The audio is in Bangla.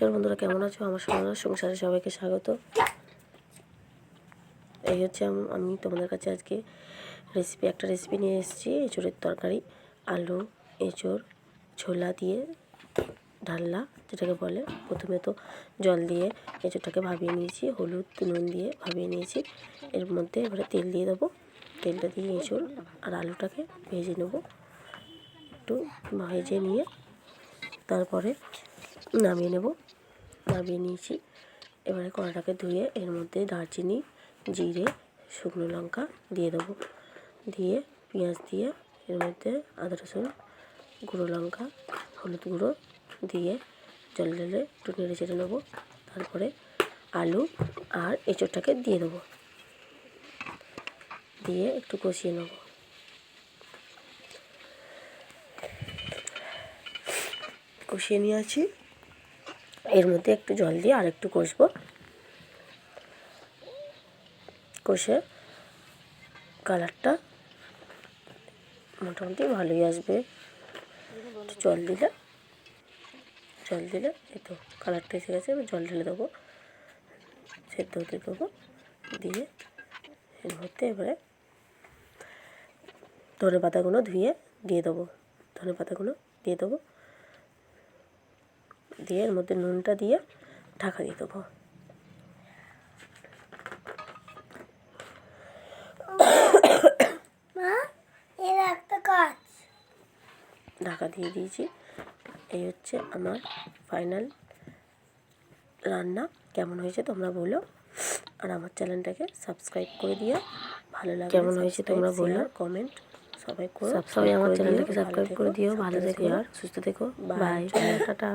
নমস্কার বন্ধুরা, কেমন আছো? আমার সোনার সংসারে সবাইকে স্বাগত। এই হচ্ছে আমি তোমাদের কাছে আজকে একটা রেসিপি নিয়ে এসেছি। এঁচোড়ের তরকারি, আলু, এঁচোড়, ছোলা দিয়ে ডালনা যেটাকে বলে। প্রথমে তো জল দিয়ে এঁচোড়টাকে ভাবিয়ে নিয়েছি, হলুদ নুন দিয়ে ভাবিয়ে নিয়েছি। এর মধ্যে এবারে তেল দিয়ে দেবো। তেলটা দিয়ে এঁচোড় আর আলুটাকে ভেজে নেব। একটু ভেজে নিয়ে তারপরে নামিয়ে নেব। নামিয়ে নিয়েছি। এবারে কড়াটাকে ধুয়ে এর মধ্যে দারচিনি, জিরে, শুকনো লঙ্কা দিয়ে দেবো। দিয়ে পেঁয়াজ দিয়ে এর মধ্যে আদা রসুন, গুঁড়ো লঙ্কা, হলুদ গুঁড়ো দিয়ে জল ঢেলে একটু নেড়ে চেড়ে নেবো। তারপরে আলু আর এঁচোড়টাকে দিয়ে দেবো, দিয়ে একটু কষিয়ে নেব। কষিয়ে নিয়ে আছি। এর মধ্যে একটু জল দিয়ে আর একটু কষবো। কষে কালারটা মোটামুটি ভালোই আসবে। জল দিলে এই তো কালারটা এসে গেছে। এবার জল ঢেলে দেবো, সেদ্ধ হতে দেবো। দিয়ে এর মধ্যে এবারে ধনে পাতাগুলো ধুয়ে দিয়ে দেবো। ধনে পাতাগুলো দিয়ে দেবো, দিয়ে এর মধ্যে নুনটা দিয়ে ঢাকা দিয়ে দেবো। ঢাকা দিয়ে দিয়েছি। এই হচ্ছে আমার ফাইনাল রান্না। কেমন হয়েছে তোমরা বলো, আর আমার চ্যানেলটাকে সাবস্ক্রাইব করে দিও। ভালো লাগে কেমন হয়েছে তোমরা বলো, কমেন্ট সবাই করো। সবাই আমার চ্যানেলটাকে সাবস্ক্রাইব করে দিও। ভালো থেকো আর সুস্থ থেকো। Bye, tata.